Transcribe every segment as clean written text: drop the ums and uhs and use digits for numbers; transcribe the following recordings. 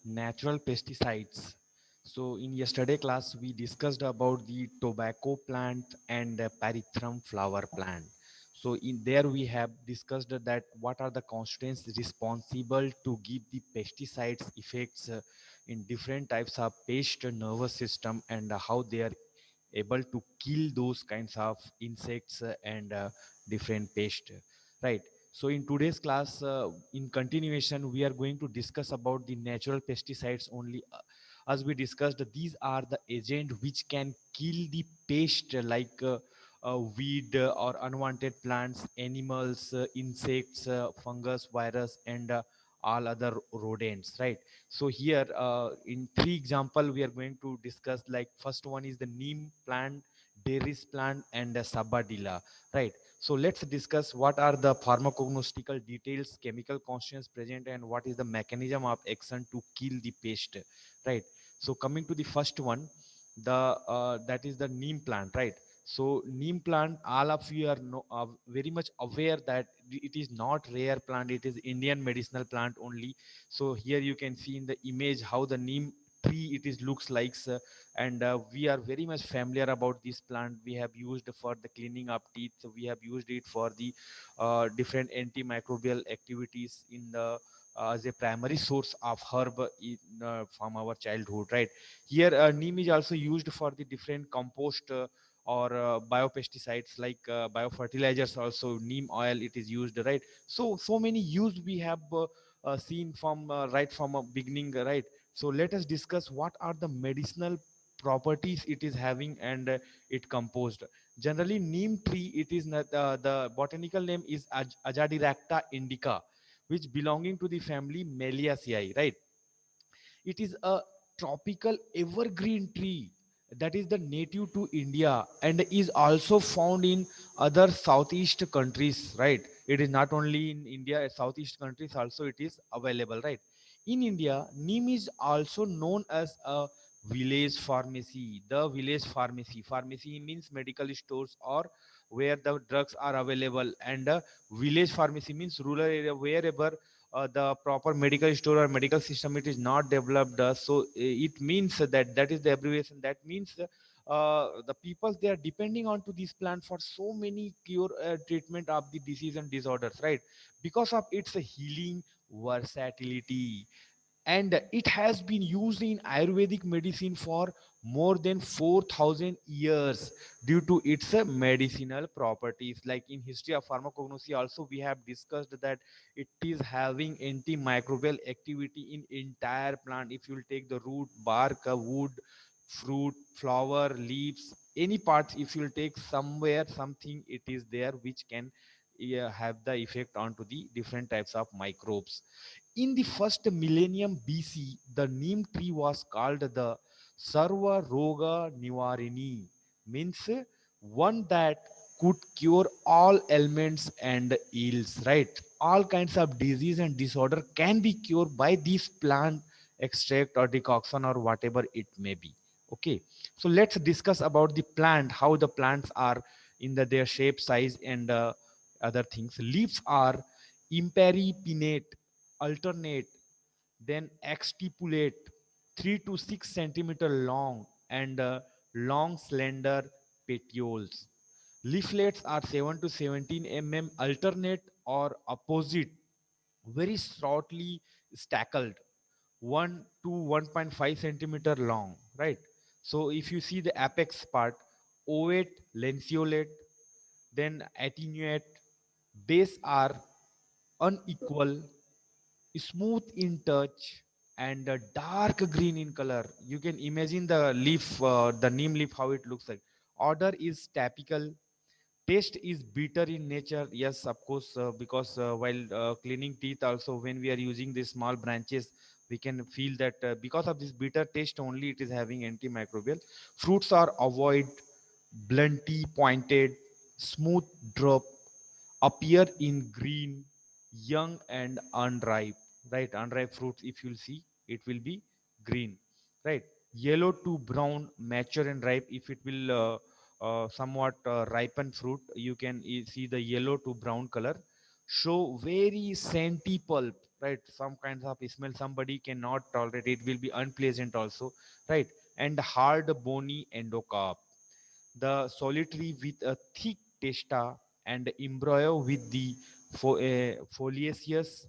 Natural pesticides. So in yesterday class, we discussed about the tobacco plant and pyrethrum flower plant. So in there we have discussed that what are the constituents responsible to give the pesticides effects in different types of pest nervous system, and how they are able to kill those kinds of insects and different pests, right? So in today's class, in continuation, we are going to discuss about the natural pesticides only. As we discussed, these are the agent which can kill the pest like weed or unwanted plants, animals, insects, fungus, virus, and all other rodents, right? So here, in three example, we are going to discuss. Like first one is the neem plant, Deris plant, and Sabadilla, right? So let's discuss what are the pharmacognostical details, chemical constituents present, and what is the mechanism of action to kill the pest, right? So coming to the first one, the that is the neem plant, right? So neem plant, all of you are very much aware that it is not rare plant; it is Indian medicinal plant only. So here you can see in the image how the neem tree it is looks like, and we are very much familiar about this plant. We have used for the cleaning up teeth, we have used it for the different antimicrobial activities in the as a primary source of herb in, from our childhood, right? Here neem is also used for the different compost or biopesticides like biofertilizers. Also neem oil it is used, right? So many use we have seen from right from a beginning, right? So let us discuss what are the medicinal properties it is having, and it composed. Generally neem tree it is not, the botanical name is Azadirachta indica, which belonging to the family Meliaceae, right? It is a tropical evergreen tree that is the native to India and is also found in other southeast countries, right? It is not only in India, southeast countries also it is available, right? In India, neem is also known as a village pharmacy. The village pharmacy means medical stores or where the drugs are available, and village pharmacy means rural area wherever the proper medical store or medical system it is not developed, it means that that is the abbreviation. That means the people they are depending on to this plant for so many cure treatment of the disease and disorders, right? Because of its healing versatility, and it has been used in Ayurvedic medicine for more than 4000 years due to its medicinal properties. Like in history of pharmacognosy also we have discussed that it is having antimicrobial activity in entire plant. If you will take the root, bark, wood, fruit, flower, leaves, any parts, if you will take somewhere something it is there which can have the effect onto the different types of microbes. In the first millennium BC, the neem tree was called the Sarva Roga Nivarini, means one that could cure all ailments and ills, right? All kinds of disease and disorder can be cured by this plant extract or decoction or whatever it may be. Okay, so let's discuss about the plant, how the plants are in their shape, size, and other things. Leaves are imparipinnate, alternate, then exstipulate, 3 to 6 centimeter long, and long slender petioles. Leaflets are 7 to 17 alternate or opposite, very shortly stackled, 1 to 1.5 centimeter long, right? So if you see the apex part, ovate, lanceolate, then attenuate, base are unequal, smooth in touch, and dark green in color. You can imagine the leaf, the neem leaf, how it looks like. Odor is typical. Taste is bitter in nature. Yes, of course, because while cleaning teeth, also when we are using these small branches, we can feel that because of this bitter taste only, it is having antimicrobial. Fruits are avoid, blunty, pointed, smooth drop, appear in green, young and unripe, right? Unripe fruits, if you'll see, it will be green, right? Yellow to brown, mature and ripe. If it will somewhat ripen fruit, you can see the yellow to brown color. Show very scenty pulp, right? Some kinds of smell somebody cannot tolerate, it will be unpleasant also, right? And hard bony endocarp, the solitary with a thick testa and embryo with the foliaceous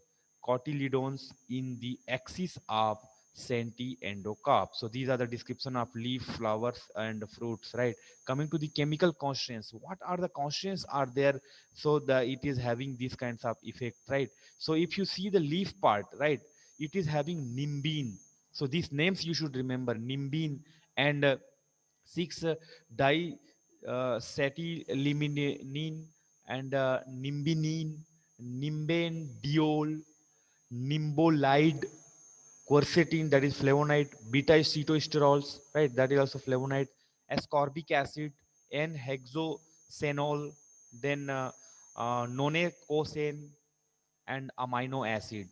cotyledons in the axis of endocarp. So these are the description of leaf, flowers, and fruits, right? Coming to the chemical constituents, what are the constituents are there? So the it is having these kinds of effect, right? So if you see the leaf part, right, it is having nimbine. So these names you should remember: nimbine and 6 di acetyliminine and nimbinine, nimbendiol, nimbolide, quercetin, that is flavonoid, beta acetoesterols, right, that is also flavonoid, ascorbic acid, n-hexosenol, then nonacosane, and amino acid.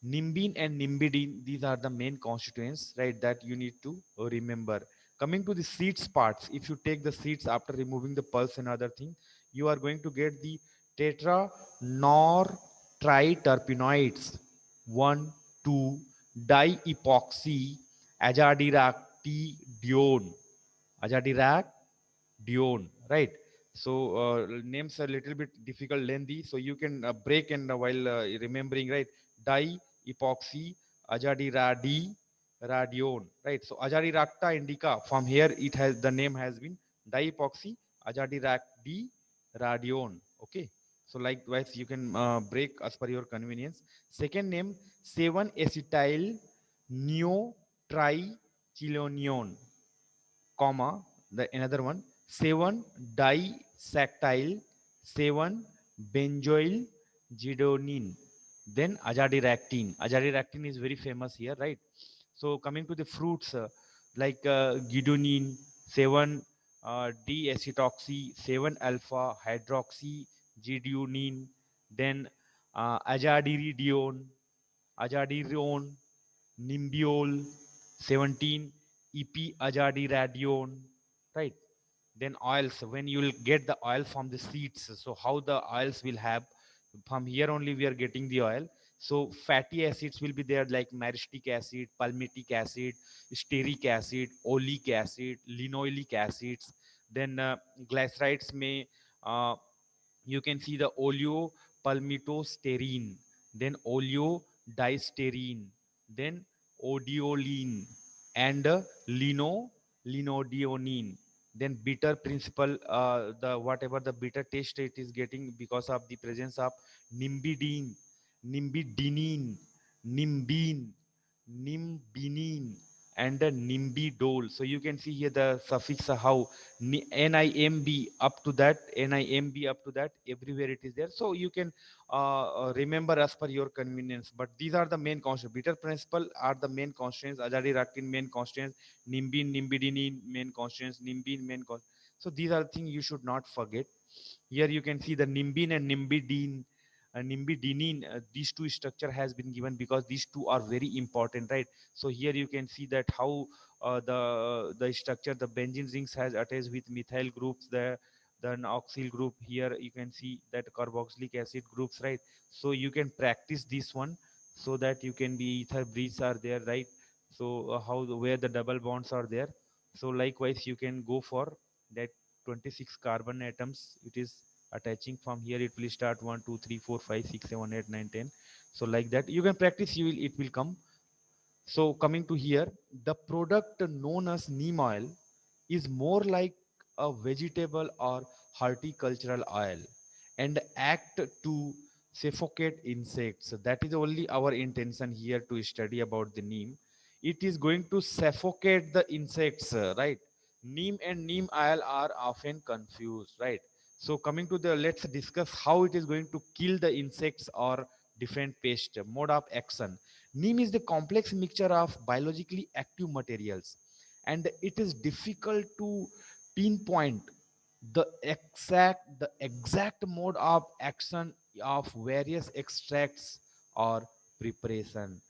Nimbin and nimbidine, these are the main constituents, right, that you need to remember. Coming to the seeds parts, if you take the seeds after removing the pulse and other thing, you are going to get the tetra nor triterpenoids, 1, 2, di-epoxy, azadirachidione, azadirachidione, right? So names are a little bit difficult, lengthy, so you can break and while remembering, right? Di epoxy azadiradi radione, right? So azadiracta indica, from here it has the name has been di epoxy azadiracti radione. Okay, so likewise you can break as per your convenience. Second name 7 acetyl neotrichilonione, comma, the another one 7 disactyl 7 benzoyl gidonine, then azadiractine is very famous here, right? So coming to the fruits, like gidonine 7 d-acetoxy 7 alpha hydroxy gidonine, then azadirone, nimbiol 17, ep azadiradione, right? Then oils, when you will get the oil from the seeds, so how the oils will have, from here only we are getting the oil. So fatty acids will be there, like myristic acid, palmitic acid, stearic acid, oleic acid, linoleic acids. Then glycerides may uh, you can see the oleopalmitosterine, then oleodiesterine, then odioline, and linodionine. Then bitter principle, the whatever the bitter taste it is getting because of the presence of nimbidine, nimbidinine, nimbine, nimbinine, and the nimbidol. So you can see here the suffix how NIMB up to that, NIMB up to that, everywhere it is there. So you can remember as per your convenience. But these are the main constants. Bitter principle are the main constants. Azadiractin main constants. Nimbin, nimbidinine main constants. Nimbin main constants. So these are the things you should not forget. Here you can see the nimbin and nimbidine. Nimbidinine, these two structure has been given because these two are very important, right? So here you can see that how the structure, the benzene rings has attached with methyl groups, the oxyl group. Here you can see that carboxylic acid groups, right? So you can practice this one so that you can be ether breeds are there, right? So where the double bonds are there. So likewise you can go for that 26 carbon atoms it is attaching. From here it will start 1 2 3 4 5 6 7 8 9 10. So like that you can practice, you will, it will come. So coming to here, the product known as neem oil is more like a vegetable or horticultural oil and act to suffocate insects. So that is only our intention here to study about the neem. It is going to suffocate the insects, right? Neem and neem oil are often confused, right? So coming to the, let's discuss how it is going to kill the insects or different pest. Mode of action: neem is the complex mixture of biologically active materials, and it is difficult to pinpoint the exact mode of action of various extracts or preparation,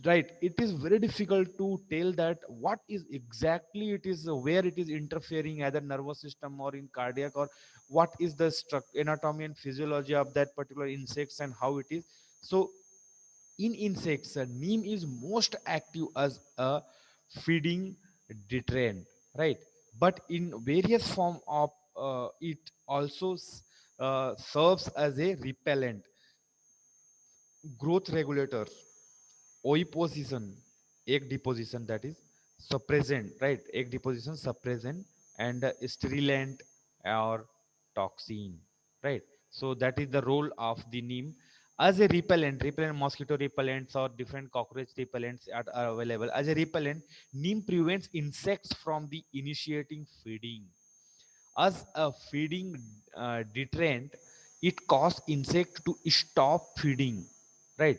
right? It is very difficult to tell that what is exactly it is, where it is interfering, either nervous system or in cardiac, or what is the anatomy and physiology of that particular insects and how it is. So In insects, neem is most active as a feeding deterrent, right? But in various form of it also serves as a repellent, growth regulator, oviposition, egg deposition, that is suppressant, right? Egg deposition suppressant, and sterilant or toxin, right? So that is the role of the neem as a repellent mosquito repellents or different cockroach repellents are available. As a repellent, neem prevents insects from the initiating feeding. As a feeding deterrent, it causes insect to stop feeding, right?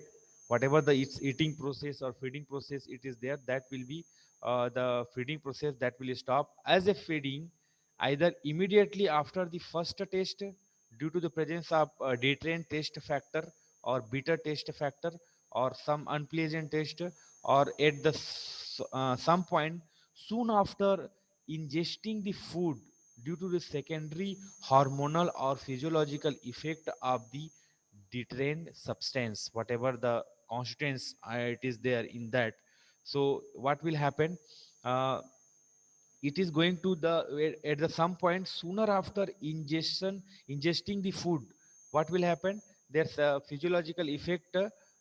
Whatever the its eating process or feeding process it is there, that will be the feeding process that will stop. As a feeding, either immediately after the first taste due to the presence of deterrent taste factor or bitter taste factor or some unpleasant taste, or at the some point soon after ingesting the food due to the secondary hormonal or physiological effect of the deterrent substance, whatever the constituents it is there in that. So what will happen, uh, it is going to the at the some point sooner after ingesting the food, what will happen, there's a physiological effect,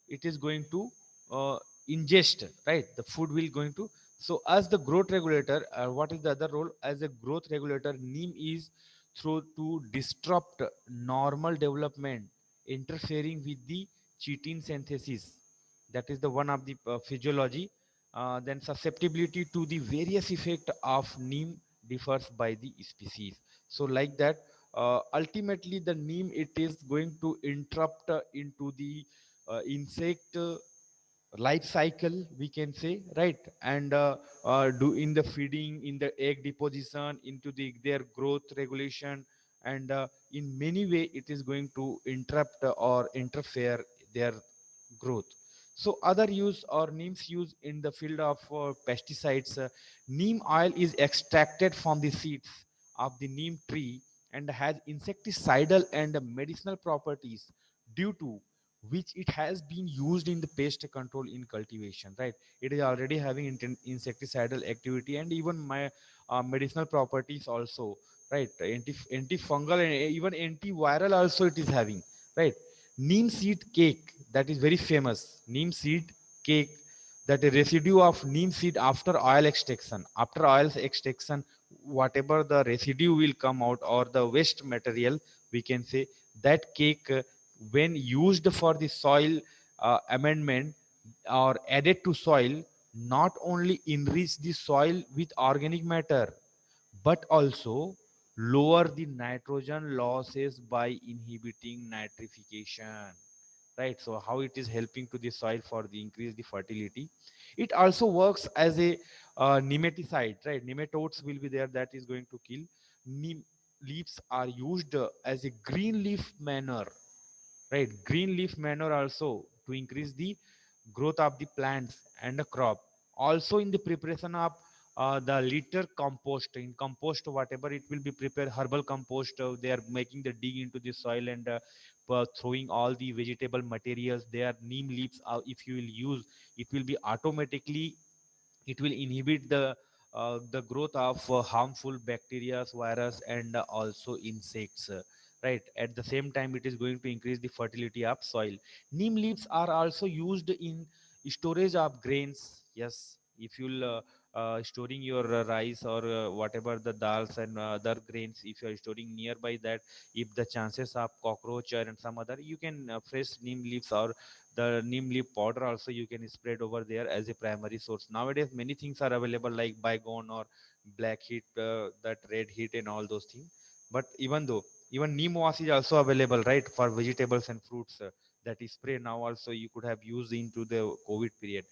it is going to uh, ingest, right? The food will going to. So as the growth regulator, what is the other role as a growth regulator, neem is through to disrupt normal development, interfering with the chitin synthesis. That is the one of the physiology. Then susceptibility to the various effect of neem differs by the species. So like that, ultimately the neem it is going to interrupt into the insect life cycle, we can say, right? And do in the feeding, in the egg deposition, into their growth regulation, and in many way it is going to interrupt or interfere their growth. So other use or neem's use in the field of pesticides, neem oil is extracted from the seeds of the neem tree and has insecticidal and medicinal properties, due to which it has been used in the pest control in cultivation, right? It is already having insecticidal activity and even my medicinal properties also, right? Antifungal and even antiviral also it is having, right? Neem seed cake, that is very famous. Neem seed cake, that a residue of neem seed after oil extraction, after oil extraction, whatever the residue will come out or the waste material, we can say, that cake when used for the soil amendment or added to soil, not only enrich the soil with organic matter but also lower the nitrogen losses by inhibiting nitrification, right? So how it is helping to the soil for the increase the fertility. It also works as a nematicide, right? Nematodes will be there, that is going to kill. Neem leaves are used as a green leaf manure, right? Green leaf manure also to increase the growth of the plants and the crop. Also in the preparation of the litter compost, in compost whatever it will be prepared, herbal compost, they are making the dig into the soil and throwing all the vegetable materials there, neem leaves, if you will use, it will be automatically, it will inhibit the growth of harmful bacteria, virus, and also insects, right? At the same time it is going to increase the fertility of soil. Neem leaves are also used in storage of grains. Yes, if you'll storing your rice or whatever the dals and other grains, if you are storing nearby that, if the chances of cockroach and some other, you can fresh neem leaves or the neem leaf powder also you can spread over there as a primary source. Nowadays many things are available like bygone or black heat, that red heat and all those things. But even though, even neem wash is also available, right, for vegetables and fruits, that is spray now also you could have used into the COVID period.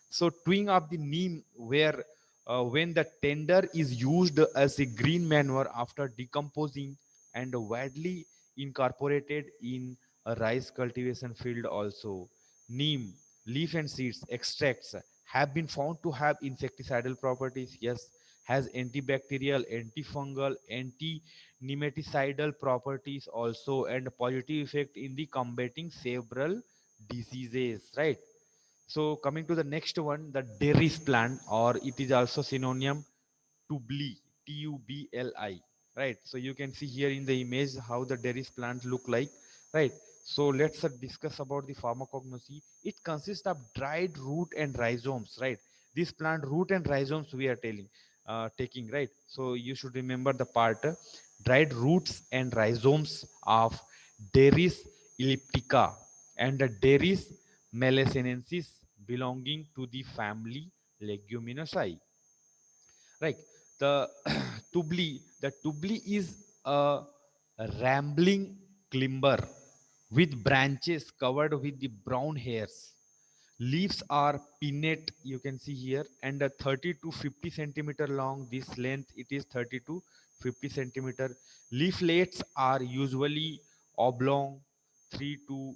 So twing of the neem where when the tender is used as a green manure after decomposing and widely incorporated in a rice cultivation field also. Neem, leaf and seeds extracts have been found to have insecticidal properties. Yes, has antibacterial, antifungal, anti-nematicidal properties also, and positive effect in the combating several diseases. Right. So coming to the next one, the Deris plant, or it is also synonym Tubli, Tubli, right? So you can see here in the image how the Deris plant look like, right? So let's discuss about the pharmacognosy. It consists of dried root and rhizomes, right? This plant root and rhizomes we are taking, right? So you should remember the part dried roots and rhizomes of Deris elliptica and the Deris melasinensis belonging to the family Leguminosae, right? The tubli is a rambling climber with branches covered with the brown hairs. Leaves are pinnate, you can see here, and 30 to 50 centimeter long. This length it is 30 to 50 centimeter. Leaflets are usually oblong, 3 to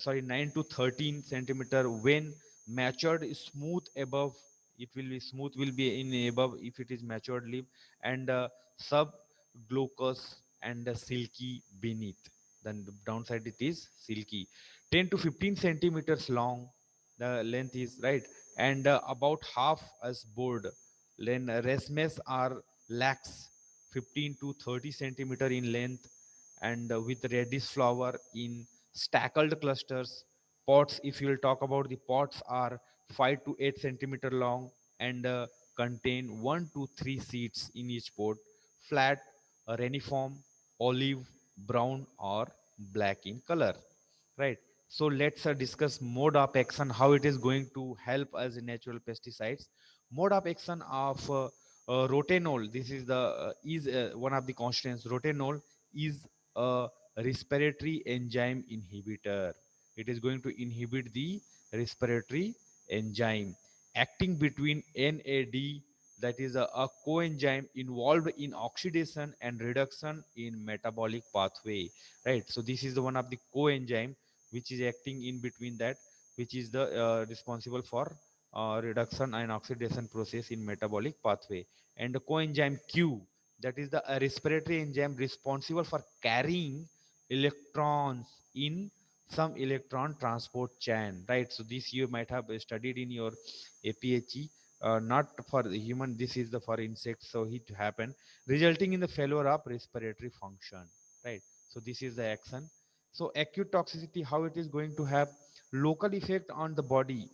9 to 13 centimeter. When matured, smooth above, it will be smooth will be in above if it is matured leaf, and subglocous and silky beneath. Then the downside it is silky. 10 to 15 centimeters long the length is, right, and about half as board. Then resmes are lax, 15 to 30 centimeter in length, and with reddish flower in stackled clusters. Pods, if you will talk about the pods, are 5 to 8 centimeter long and contain 1 to 3 seeds in each pod. Flat, reniform, olive, brown or black in color, right? So let's discuss mode of action, how it is going to help as in natural pesticides. Mode of action of rotenol, this is the is one of the constants. Rotenol is a respiratory enzyme inhibitor. It is going to inhibit the respiratory enzyme acting between NAD, that is a coenzyme involved in oxidation and reduction in metabolic pathway, right? So this is the one of the coenzyme which is acting in between that, which is the responsible for reduction and oxidation process in metabolic pathway. And the coenzyme Q, that is the respiratory enzyme responsible for carrying electrons in some electron transport chain, right? So this you might have studied in your APHE, not for the human, this is the for insects. So it happen resulting in the failure of respiratory function, right? So this is the action. So acute toxicity, how it is going to have local effect on the body,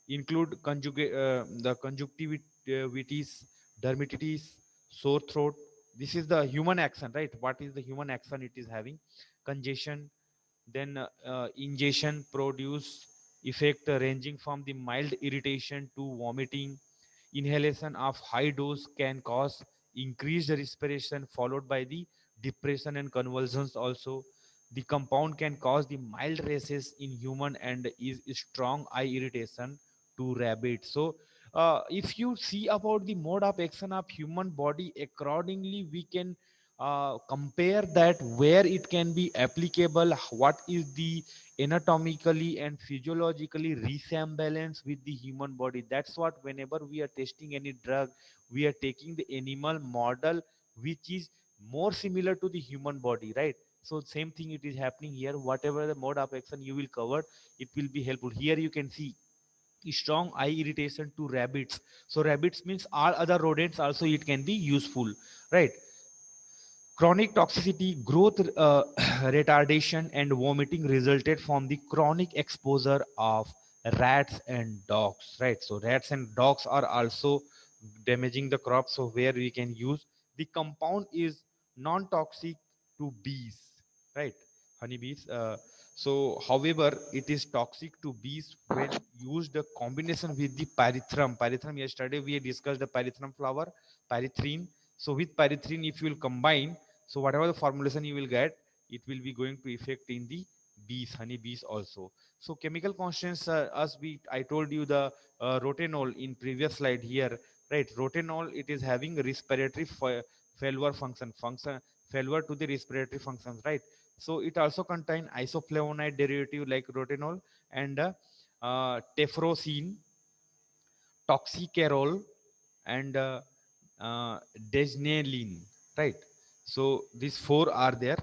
include the conjunctivitis, dermatitis, sore throat. This is the human action, right? What is the human action it is having? Congestion, then ingestion produce effect ranging from the mild irritation to vomiting. Inhalation of high dose can cause increased respiration followed by the depression and convulsions also. The compound can cause the mild rashes in human and is strong eye irritation to rabbit. So if you see about the mode of action of human body, accordingly we can compare that where it can be applicable, what is the anatomically and physiologically resemblance with the human body. That's what whenever we are testing any drug, we are taking the animal model which is more similar to the human body, right? So same thing it is happening here. Whatever the mode of action you will cover, it will be helpful. Here you can see strong eye irritation to rabbits. So rabbits means all other rodents also it can be useful, right? Chronic toxicity, growth retardation, and vomiting resulted from the chronic exposure of rats and dogs. Right. So rats and dogs are also damaging the crop. So where we can use the compound is non-toxic to bees. Right. Honeybees. So, however, it is toxic to bees when used a combination with the pyrethrum. Pyrethrum, yesterday we discussed the pyrethrum flower, pyrethrin. So with pyrethrin, if you will combine, so whatever the formulation you will get, it will be going to affect in the bees, honey bees also. So chemical constants, as we I told you the rotenol in previous slide here, right? Rotenol it is having respiratory failure function failure to the respiratory functions, right? So it also contain isoflavonide derivative like rotenol and tefrosine, toxicarol, and desnalin, right? So these four are there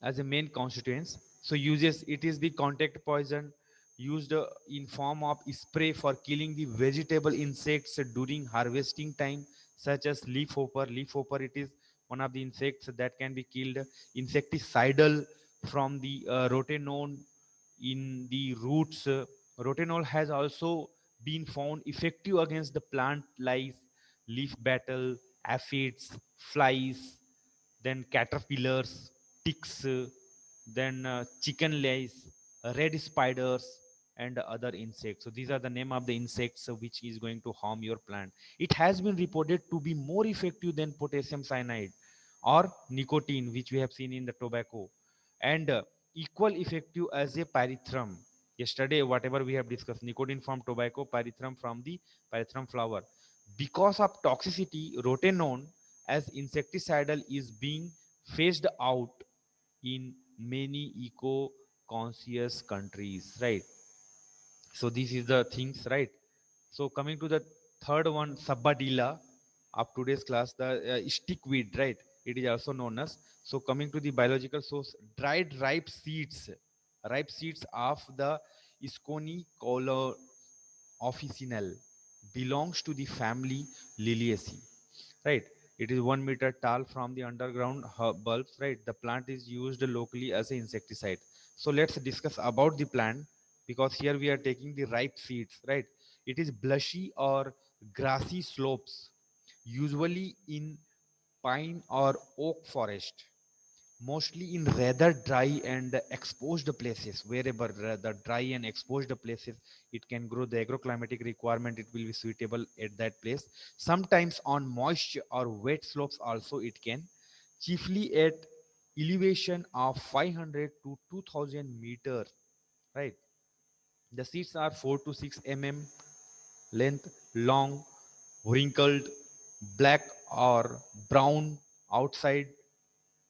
as a main constituents. So uses it is the contact poison, used in form of spray for killing the vegetable insects during harvesting time, such as leafhopper. Leafhopper, it is one of the insects that can be killed. Insecticidal from the rotenone in the roots. Rotenol has also been found effective against the plant lice, leaf beetle, aphids, flies, then caterpillars, ticks, then chicken lice, red spiders, and other insects. So these are the name of the insects which is going to harm your plant. It has been reported to be more effective than potassium cyanide or nicotine, which we have seen in the tobacco, and equal effective as a pyrethrum. Yesterday, whatever we have discussed, nicotine from tobacco, pyrethrum from the pyrethrum flower. Because of toxicity, rotenone as insecticidal is being phased out in many eco-conscious countries, right? So this is the things, right? So coming to the third one, sabadilla of today's class, the stickweed, right? It is also known as. So coming to the biological source, dried ripe seeds of the Isconi color officinal belongs to the family Liliaceae, right? It is 1 meter tall from the underground bulbs, right? The plant is used locally as an insecticide. So let's discuss about the plant, because here we are taking the ripe seeds, right? It is blushy or grassy slopes, usually in pine or oak forest, mostly in rather dry and exposed places. Wherever the dry and exposed places it can grow, the agroclimatic requirement, it will be suitable at that place. Sometimes on moist or wet slopes also it can, chiefly at elevation of 500 to 2000 meters, right? The seeds are 4 to 6 mm length, long, wrinkled, black or brown outside,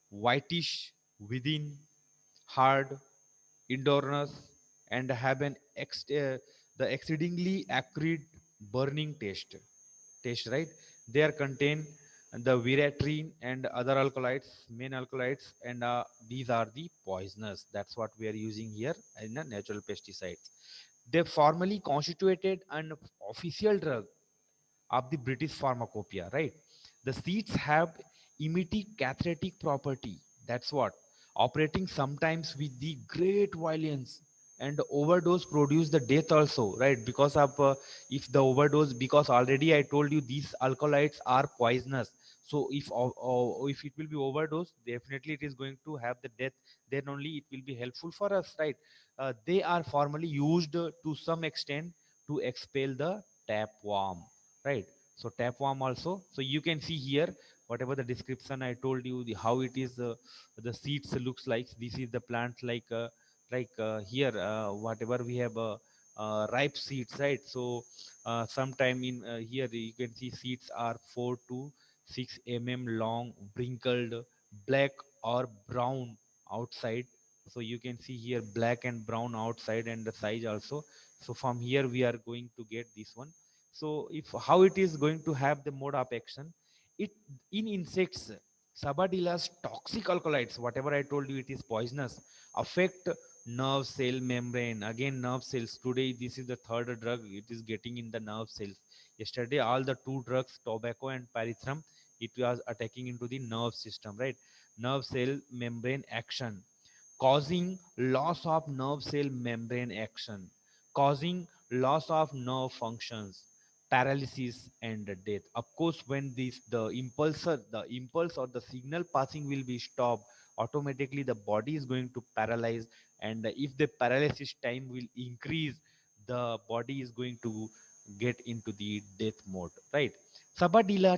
whitish within, hard, endurance, and have an the exceedingly acrid burning taste, right? They are contain the viratrine and other alkaloids, main alkaloids, and these are the poisonous. That's what we are using here in a natural pesticides. They formally constituted an official drug of the British pharmacopoeia, right? The seeds have imiticathretic property. That's what. Operating sometimes with the great violence, and overdose produce the death also, right? Because of if the overdose, because already I told you these alkaloids are poisonous. So if it will be overdose, definitely it is going to have the death. Then only it will be helpful for us, right? They are formally used to some extent to expel the tapeworm, right? So tapeworm also, so you can see here whatever the description I told you, the how it is, the seeds looks like. This is the plant here, whatever we have ripe seeds, right? So sometime in here you can see seeds are 4 to 6 long, wrinkled, black or brown outside. So you can see here black and brown outside, and the size also. So from here we are going to get this one. So if how it is going to have the mode of action, it in insects, sabadilla's toxic alkaloids, whatever I told you, it is poisonous, affect nerve cell membrane. Again, nerve cells. Today this is the third drug it is getting in the nerve cells. Yesterday all the two drugs, tobacco and pyrethrum, it was attacking into the nerve system, right? Nerve cell membrane action, causing loss of nerve cell membrane action, causing loss of nerve functions, paralysis and death. Of course, when this the impulse or the signal passing will be stopped, automatically the body is going to paralyze, and if the paralysis time will increase, the body is going to get into the death mode, right? Sabadilla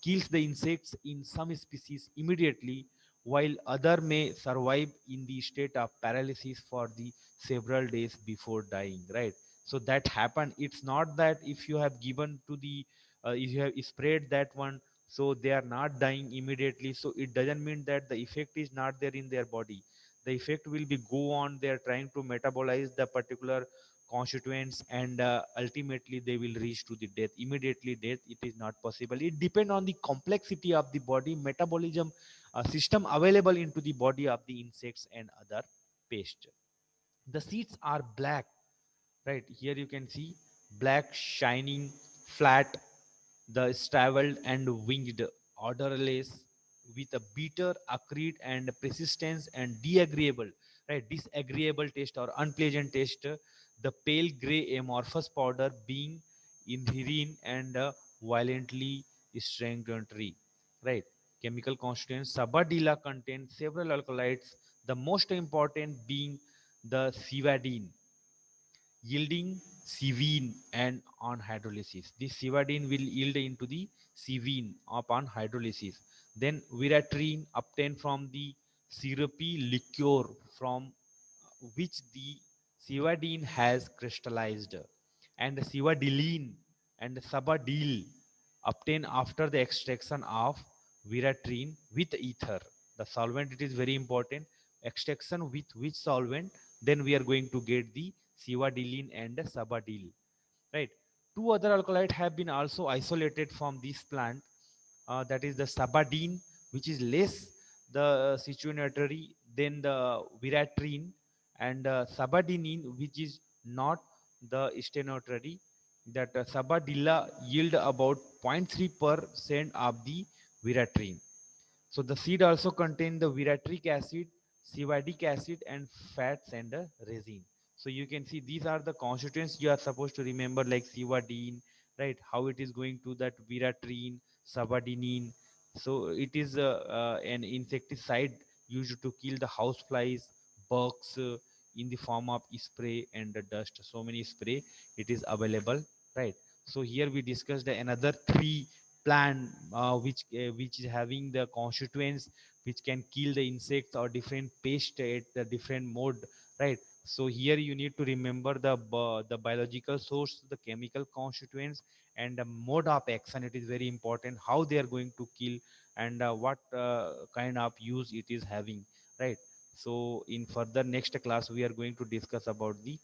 kills the insects in some species immediately, while other may survive in the state of paralysis for the several days before dying, right? So that happened. It's not that if you have given to the if you have sprayed that one, so they are not dying immediately, so it doesn't mean that the effect is not there in their body. The effect will be go on. They are trying to metabolize the particular constituents, and ultimately they will reach to the death. Immediately death, it is not possible. It depends on the complexity of the body metabolism system available into the body of the insects and other pests. The seeds are black, right? Here you can see black, shining, flat, the straveled and winged, odorless, with a bitter, acrid, and persistence and disagreeable, right? Disagreeable taste or unpleasant taste. The pale gray amorphous powder being inherent and violently strangulatory, right? Chemical constituents. Sabadilla contains several alkaloids, the most important being the civadine, yielding sevine and on hydrolysis. This sevadine will yield into the sevine upon hydrolysis. Then viratrine obtained from the syrupy liquor from which the sevadine has crystallized, and the sevadilene and sabadil obtained after the extraction of viratrine with ether. The solvent, it is very important. Extraction with which solvent, then we are going to get the sevadilene and sabadil, right? Two other alkaloids have been also isolated from this plant, that is the sabadine, which is less the situatory than the viratrine, and sabadinine, which is not the stenotary. That sabadilla yield about 0.3% of the viratrine. So the seed also contain the viratric acid, cevidic acid, and fats and resin. So you can see these are the constituents you are supposed to remember, like civadine, right? How it is going to that viratrine, sabadinine. So it is an insecticide used to kill the house flies, bugs, in the form of spray and the dust. So many spray it is available, right? So here we discussed another three plant, which is having the constituents which can kill the insects or different pest at the different mode, right? So here you need to remember the biological source, the chemical constituents, and the mode of action. It is very important how they are going to kill, and what kind of use it is having, right? So in further next class we are going to discuss about the